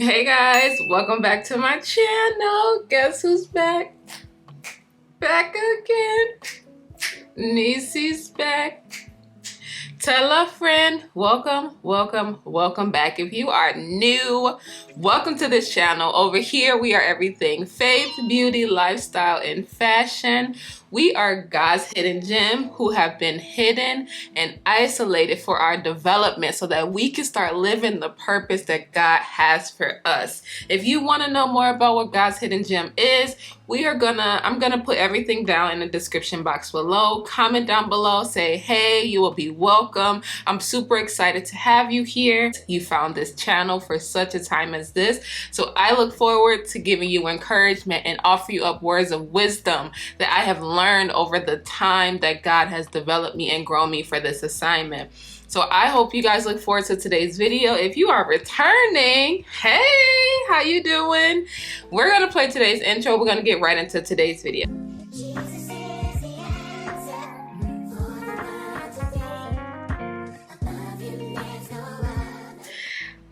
Hey guys, welcome back to my channel. Guess who's back? Back again. Niecy's back. Tell a friend. Welcome back. If you are new, welcome to this channel. Over here, we are everything faith, beauty, lifestyle, and fashion. We are God's hidden gem who have been hidden and isolated for our development so that we can start living the purpose that God has for us. If you want to know more about what God's hidden gem is, I'm gonna put everything down in the description box below. Comment down below, say hey, you will be welcome. I'm super excited to have you here. You found this channel for such a time as this, so I look forward to giving you encouragement and offer you up words of wisdom that I have learned over the time that God has developed me and grown me for this assignment. So I hope you guys look forward to today's video. If you are returning, hey, how you doing? We're gonna play today's intro. We're gonna get right into today's video.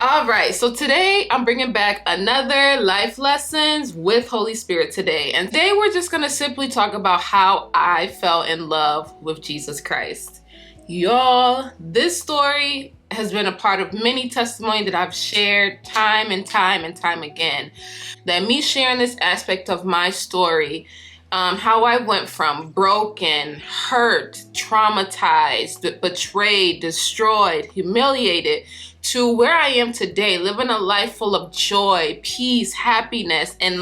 All right, so today I'm bringing back another life lessons with Holy Spirit today. And today we're just gonna simply talk about how I fell in love with Jesus Christ. Y'all, this story has been a part of many testimonies that I've shared time and time again. That me sharing this aspect of my story, how I went from broken, hurt, traumatized, betrayed, destroyed, humiliated, to where I am today, living a life full of joy, peace, happiness, and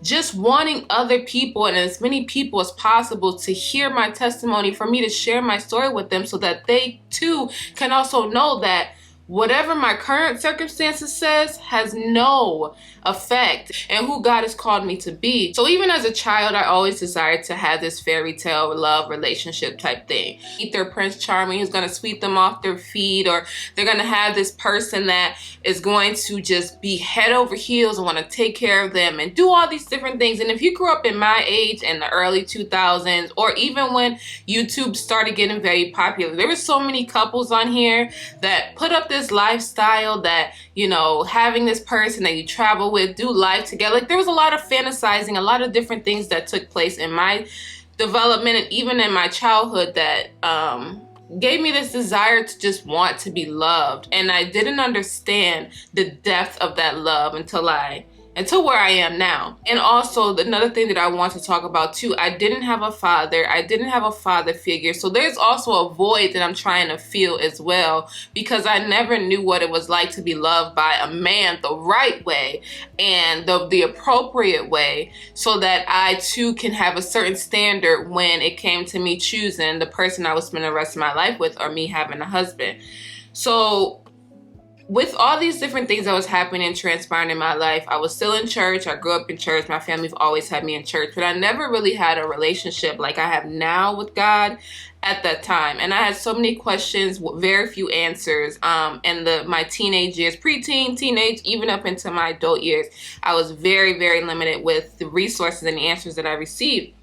just wanting other people and as many people as possible to hear my testimony, for me to share my story with them so that they too can also know that whatever my current circumstances says has no effect and who God has called me to be. So even as a child, I always desired to have this fairy tale love relationship type thing. Meet their Prince Charming who's gonna sweep them off their feet, or they're gonna have this person that is going to just be head over heels and wanna take care of them and do all these different things. And if you grew up in my age in the early 2000s, or even when YouTube started getting very popular, there were so many couples on here that put up this lifestyle that, you know, having this person that you travel with, do life together. Like, there was a lot of fantasizing, a lot of different things that took place in my development and even in my childhood that gave me this desire to just want to be loved. And I didn't understand the depth of that love until where I am now. And also another thing that I want to talk about too, I didn't have a father. I didn't have a father figure. So there's also a void that I'm trying to fill as well, because I never knew what it was like to be loved by a man the right way and the appropriate way, so that I too can have a certain standard when it came to me choosing the person I would spend the rest of my life with, or me having a husband. So with all these different things that was happening and transpiring in my life, I was still in church. I grew up in church. My family's always had me in church, but I never really had a relationship like I have now with God at that time. And I had so many questions, very few answers. In my teenage years, preteen, teenage, even up into my adult years, I was very, very limited with the resources and the answers that I received.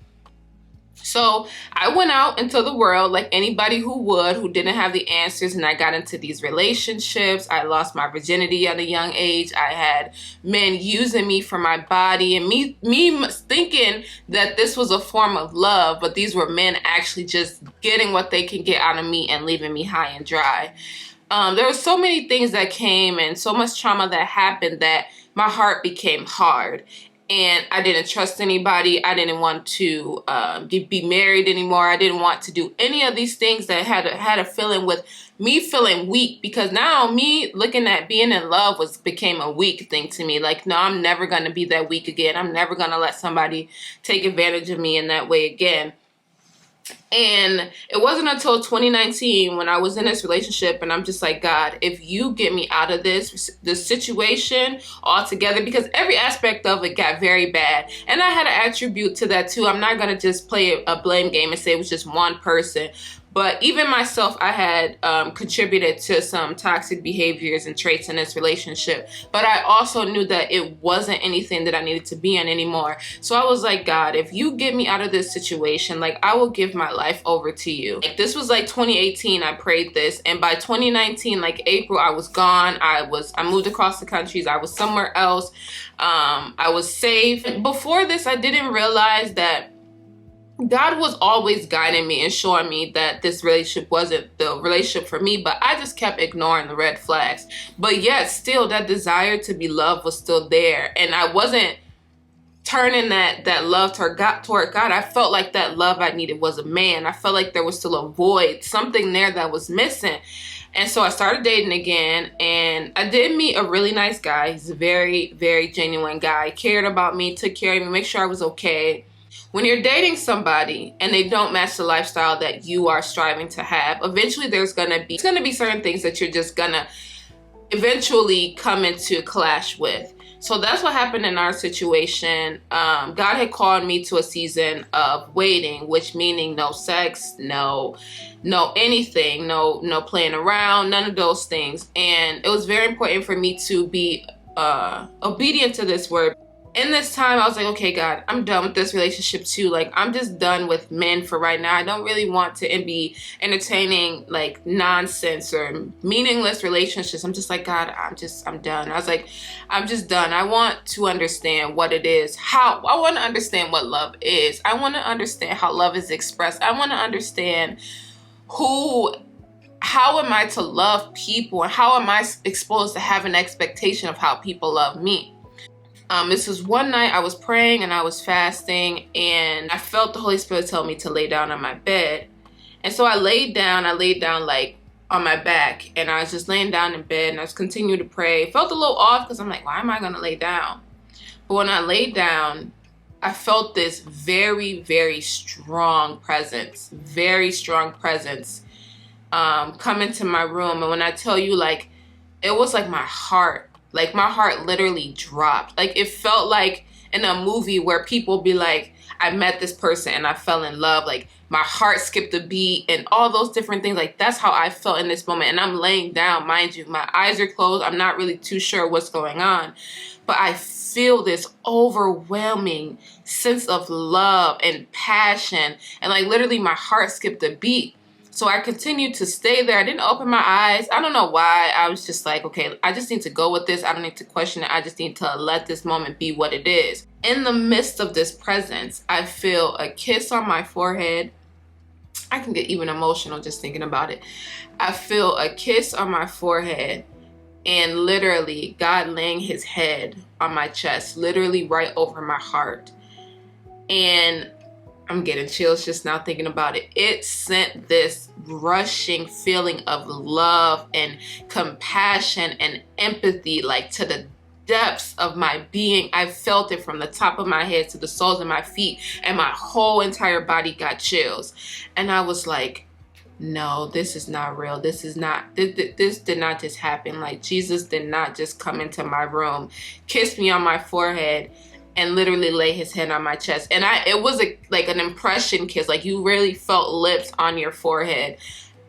So I went out into the world like anybody who didn't have the answers, and I got into these relationships. I lost my virginity at a young age. I had men using me for my body, and me thinking that this was a form of love, but these were men actually just getting what they can get out of me and leaving me high and dry. There were so many things that came and so much trauma that happened that my heart became hard. And I didn't trust anybody. I didn't want to be married anymore. I didn't want to do any of these things that had a feeling with me feeling weak, because now me looking at being in love became a weak thing to me. Like, no, I'm never going to be that weak again. I'm never going to let somebody take advantage of me in that way again. And it wasn't until 2019 when I was in this relationship, and I'm just like, God, if you get me out of this situation altogether, because every aspect of it got very bad. And I had an attribute to that too. I'm not going to just play a blame game and say it was just one person. But even myself, I had contributed to some toxic behaviors and traits in this relationship. But I also knew that it wasn't anything that I needed to be in anymore. So I was like, God, if you get me out of this situation, like, I will give my life over to you. Like, this was like 2018, I prayed this. And by 2019, like April, I was gone. I moved across the countries. I was somewhere else. I was safe. Before this, I didn't realize that God was always guiding me and showing me that this relationship wasn't the relationship for me, but I just kept ignoring the red flags. But yet still, that desire to be loved was still there. And I wasn't turning that love toward God. I felt like that love I needed was a man. I felt like there was still a void, something there that was missing. And so I started dating again, and I did meet a really nice guy. He's a very, very genuine guy. Cared about me, took care of me, make sure I was okay. When you're dating somebody and they don't match the lifestyle that you are striving to have, eventually there's gonna be certain things that you're just gonna eventually come into clash with. So that's what happened in our situation. God had called me to a season of waiting, which meaning no sex, no anything, no playing around, none of those things. And it was very important for me to be obedient to this word. In this time, I was like, okay, God, I'm done with this relationship too. Like, I'm just done with men for right now. I don't really want to be entertaining like nonsense or meaningless relationships. I'm just like, God, I'm done. I was like, I'm just done. I want to understand what it is. I want to understand what love is. I want to understand how love is expressed. I want to understand how am I to love people, and how am I supposed to have an expectation of how people love me? This was one night I was praying and I was fasting, and I felt the Holy Spirit tell me to lay down on my bed. And so I laid down like on my back, and I was just laying down in bed, and I was continuing to pray. Felt a little off because I'm like, why am I going to lay down? But when I laid down, I felt this very, very strong presence, come into my room. And when I tell you, like, it was like my heart literally dropped. Like, it felt like in a movie where people be like, I met this person and I fell in love. Like, my heart skipped a beat and all those different things. Like, that's how I felt in this moment. And I'm laying down, mind you, my eyes are closed. I'm not really too sure what's going on, but I feel this overwhelming sense of love and passion. And like, literally my heart skipped a beat. So I continued to stay there. I didn't open my eyes. I don't know why. I was just like, okay, I just need to go with this. I don't need to question it. I just need to let this moment be what it is. In the midst of this presence, I feel a kiss on my forehead. I can get even emotional just thinking about it. I feel a kiss on my forehead, and literally God laying his head on my chest, literally right over my heart. And I'm getting chills just now thinking about it. It sent this rushing feeling of love and compassion and empathy, like, to the depths of my being. I felt it from the top of my head to the soles of my feet, and my whole entire body got chills. And I was like, no, this is not real. This did not just happen. Like, Jesus did not just come into my room, kiss me on my forehead, and literally lay his hand on my chest. And it was like an impression kiss. Like, you really felt lips on your forehead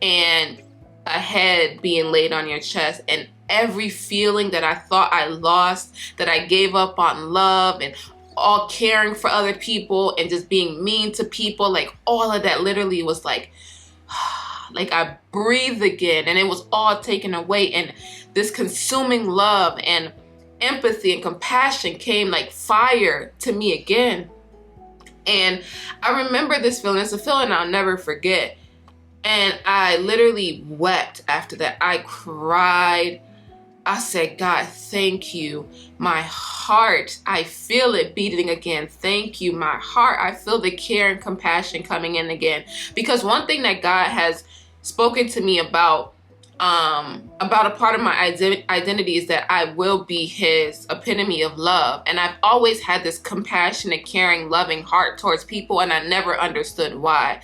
and a head being laid on your chest. And every feeling that I thought I lost, that I gave up on love and all caring for other people and just being mean to people, like, all of that literally was like, like, I breathed again, and it was all taken away. And this consuming love and empathy and compassion came like fire to me again. And I remember this feeling. It's a feeling I'll never forget. And I literally wept after that. I cried. I said, God, thank you. My heart, I feel it beating again. Thank you. My heart, I feel the care and compassion coming in again. Because one thing that God has spoken to me about a part of my identity is that I will be his epitome of love. And I've always had this compassionate, caring, loving heart towards people, and I never understood why.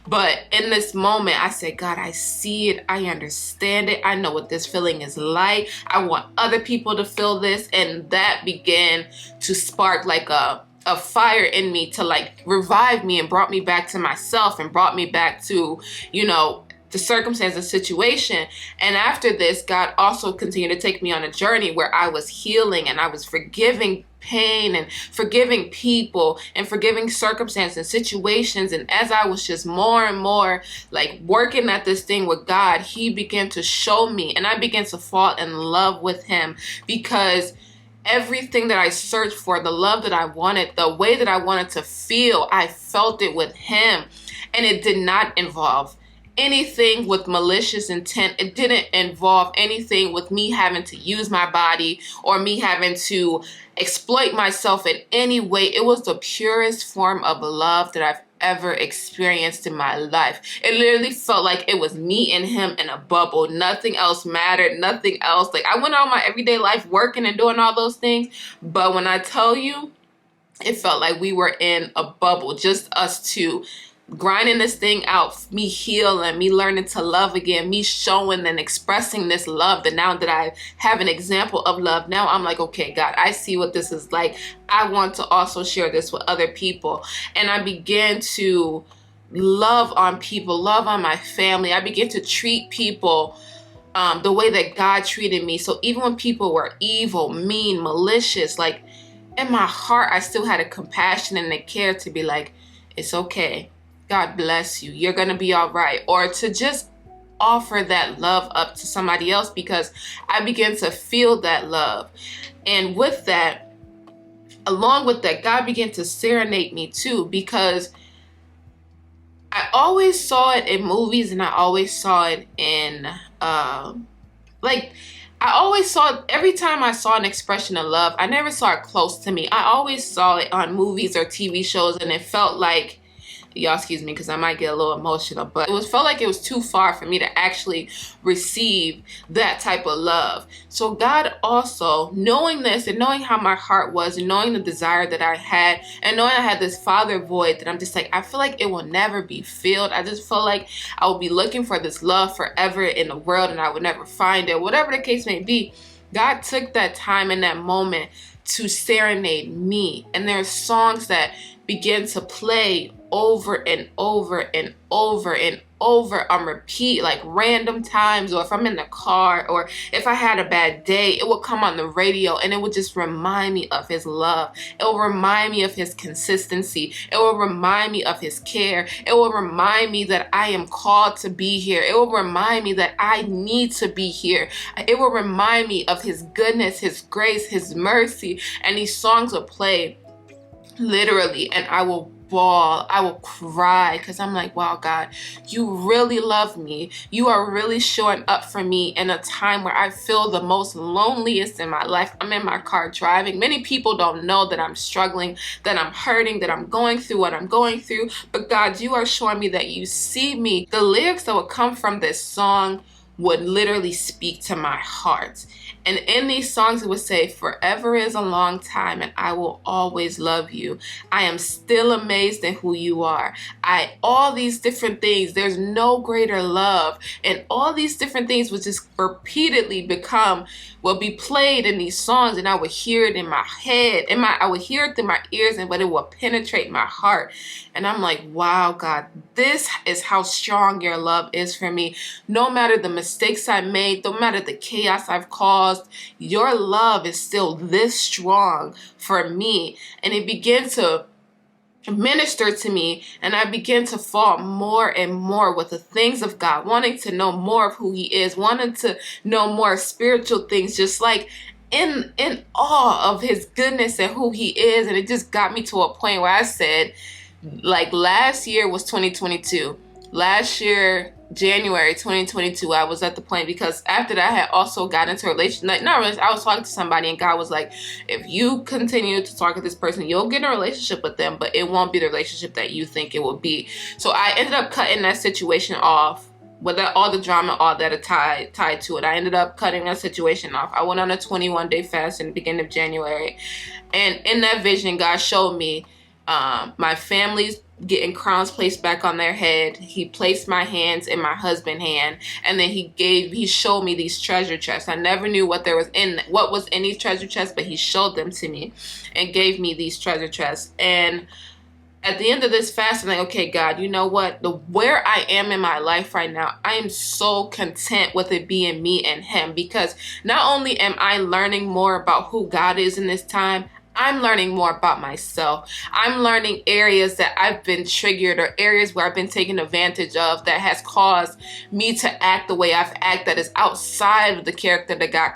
But in this moment, I said, God, I see it. I understand it. I know what this feeling is like. I want other people to feel this. And that began to spark like a a fire in me to like revive me and brought me back to myself and brought me back to, you know, the circumstance and situation. And after this, God also continued to take me on a journey where I was healing and I was forgiving pain and forgiving people and forgiving circumstances and situations. And as I was just more and more like working at this thing with God, he began to show me, and I began to fall in love with him, because everything that I searched for, the love that I wanted, the way that I wanted to feel, I felt it with him. And it did not involve anything with malicious intent. It didn't involve anything with me having to use my body or me having to exploit myself in any way. It was the purest form of love that I've ever experienced in my life. It literally felt like it was me and him in a bubble. Nothing else mattered, nothing else. Like, I went on my everyday life working and doing all those things, but when I tell you, it felt like we were in a bubble, just us two, grinding this thing out, me healing, me learning to love again, me showing and expressing this love. That now that I have an example of love, now I'm like, okay, God, I see what this is like. I want to also share this with other people. And I began to love on people, love on my family. I began to treat people the way that God treated me. So even when people were evil, mean, malicious, like in my heart, I still had a compassion and a care to be like, it's okay. God bless you. You're going to be all right. Or to just offer that love up to somebody else, because I began to feel that love. And with that, along with that, God began to serenade me too, because I always saw it in movies and I always saw it in, I always saw it, every time I saw an expression of love, I never saw it close to me. I always saw it on movies or TV shows, and it felt like, y'all excuse me because I might get a little emotional, but felt like it was too far for me to actually receive that type of love. So God also, knowing this and knowing how my heart was and knowing the desire that I had and knowing I had this father void that I'm just like, I feel like it will never be filled. I just feel like I will be looking for this love forever in the world and I would never find it, whatever the case may be. God took that time in that moment to serenade me. And there are songs that begin to play over and over and over and over on repeat, like random times, or if I'm in the car, or if I had a bad day, it would come on the radio and it would just remind me of his love. It will remind me of his consistency. It will remind me of his care. It will remind me that I am called to be here. It will remind me that I need to be here. It will remind me of his goodness, his grace, his mercy. And these songs will play literally, and I will bawl, I will cry, because I'm like, wow, God, you really love me. You are really showing up for me in a time where I feel the most loneliest in my life. I'm in my car driving. Many people don't know that I'm struggling, that I'm hurting, that I'm going through what I'm going through. But God, you are showing me that you see me. The lyrics that would come from this song would literally speak to my heart. And in these songs, it would say, forever is a long time and I will always love you. I am still amazed at who you are. All these different things, there's no greater love. And all these different things would just repeatedly will be played in these songs, and I would hear it in my head, I would hear it through my ears, but it will penetrate my heart. And I'm like, wow, God, this is how strong your love is for me. No matter the mistakes I made, no matter the chaos I've caused, your love is still this strong for me. And it began to minister to me, and I began to fall more and more with the things of God, wanting to know more of who he is, wanting to know more spiritual things, just like in awe of his goodness and who he is. And it just got me to a point where I said, like, last year was 2022. Last year, January 2022, I was at the point, because after that I had also got into a relationship. I was talking to somebody, and God was like, if you continue to talk to this person, you'll get in a relationship with them, but it won't be the relationship that you think it will be. So I ended up cutting that situation off. With all the drama, all that tied to it, I ended up cutting that situation off. I went on a 21-day fast in the beginning of January. And in that vision, God showed me my family's getting crowns placed back on their head. He placed my hands in my husband's hand, and then he showed me these treasure chests. I never knew what was in these treasure chests, but he showed them to me and gave me these treasure chests. And at the end of this fast, I'm like, okay, God, you know what? Where I am in my life right now, I am so content with it being me and him, because not only am I learning more about who God is in this time, I'm learning more about myself. I'm learning areas that I've been triggered, or areas where I've been taken advantage of, that has caused me to act the way I've acted, that is outside of the character that God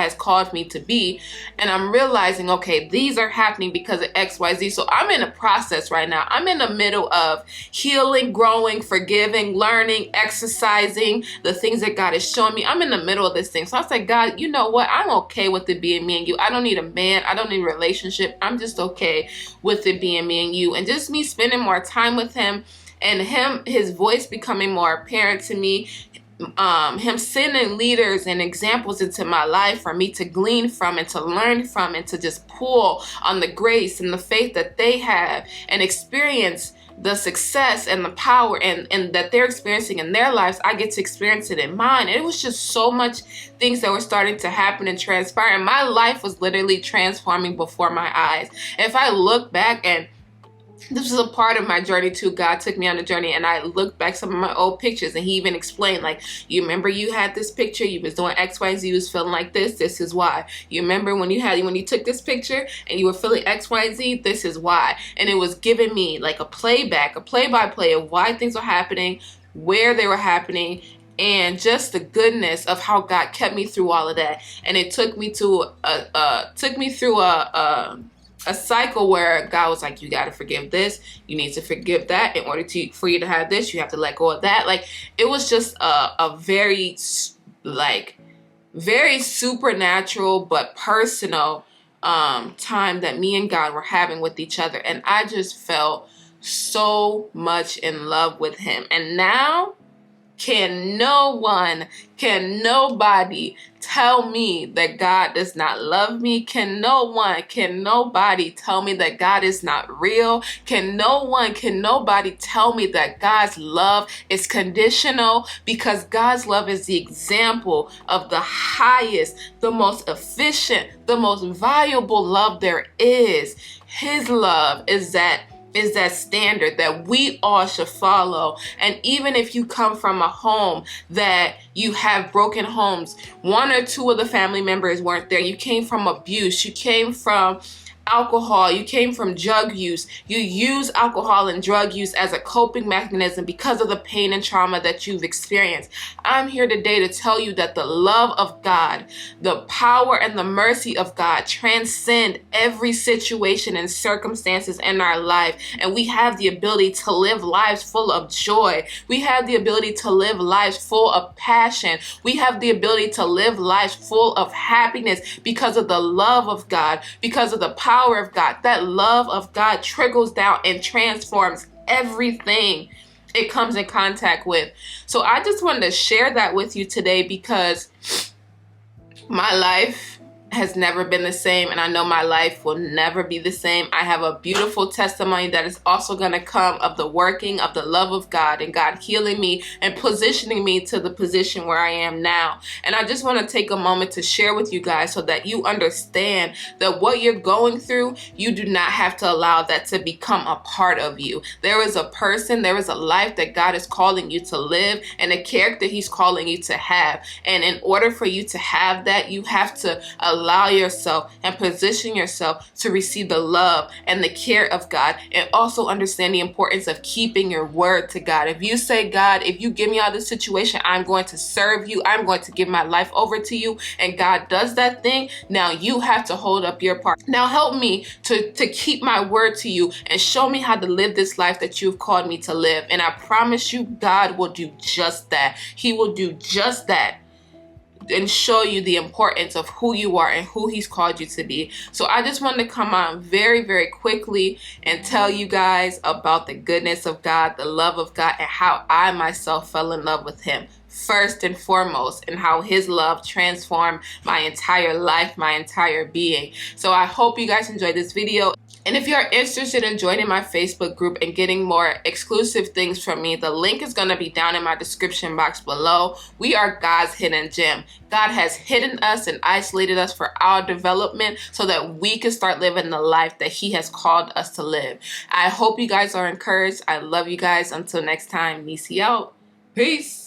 has called me to be. And I'm realizing, okay, these are happening because of XYZ. So I'm in a process right now. I'm in the middle of healing, growing, forgiving, learning, exercising the things that God is showing me. I'm in the middle of this thing. So I was like, God, you know what? I'm okay with it being me and you. I don't need a man. I don't need a relationship. I'm just okay with it being me and you, and just me spending more time with him, and his voice becoming more apparent to me. Him sending leaders and examples into my life for me to glean from and to learn from, and to just pull on the grace and the faith that they have, and experience the success and the power and that they're experiencing in their lives. I get to experience it in mine. And it was just so much things that were starting to happen and transpire, and my life was literally transforming before my eyes. If I look back, and this was a part of my journey too. God took me on a journey, and I looked back some of my old pictures, and he even explained, like, you remember you had this picture, you was doing XYZ, you was feeling like this is why. You remember when you took this picture and you were feeling XYZ, this is why. And it was giving me like a play-by-play of why things were happening, where they were happening, and just the goodness of how God kept me through all of that. And it took me through a cycle where God was like, you got to forgive this, you need to forgive that. In order for you to have this, you have to let go of that. Like, it was just a very supernatural but personal time that me and God were having with each other. And I just felt so much in love with him. And now, can nobody tell me that God does not love me? Can nobody tell me that God is not real? Can nobody tell me that God's love is conditional? Because God's love is the example of the highest, the most efficient, the most valuable love there is. His love is that standard that we all should follow. And even if you come from a home that you have broken homes, one or two of the family members weren't there, you came from abuse, you came from alcohol, you came from drug use, you use alcohol and drug use as a coping mechanism because of the pain and trauma that you've experienced, I'm here today to tell you that the love of God, the power and the mercy of God transcend every situation and circumstances in our life. And we have the ability to live lives full of joy. We have the ability to live lives full of passion. We have the ability to live lives full of happiness because of the love of God, because of the power of God. That love of God trickles down and transforms everything it comes in contact with. So I just wanted to share that with you today, because my life has never been the same, and I know my life will never be the same. I have a beautiful testimony that is also going to come of the working of the love of God, and God healing me and positioning me to the position where I am now. And I just want to take a moment to share with you guys so that you understand that what you're going through, you do not have to allow that to become a part of you. There is a person, there is a life that God is calling you to live, and a character he's calling you to have. And in order for you to have that, you have to allow yourself and position yourself to receive the love and the care of God, and also understand the importance of keeping your word to God. If you say, God, if you get me out of this situation, I'm going to serve you, I'm going to give my life over to you, and God does that thing, now you have to hold up your part. Now help me to keep my word to you, and show me how to live this life that you've called me to live. And I promise you, God will do just that. He will do just that, and show you the importance of who you are and who he's called you to be. So I just wanted to come on very, very quickly and tell you guys about the goodness of God, the love of God, and how I myself fell in love with him first and foremost, and how his love transformed my entire life, my entire being. So I hope you guys enjoyed this video. And if you're interested in joining my Facebook group and getting more exclusive things from me, the link is going to be down in my description box below. We are God's hidden gem. God has hidden us and isolated us for our development so that we can start living the life that He has called us to live. I hope you guys are encouraged. I love you guys. Until next time, Nisi out. Peace.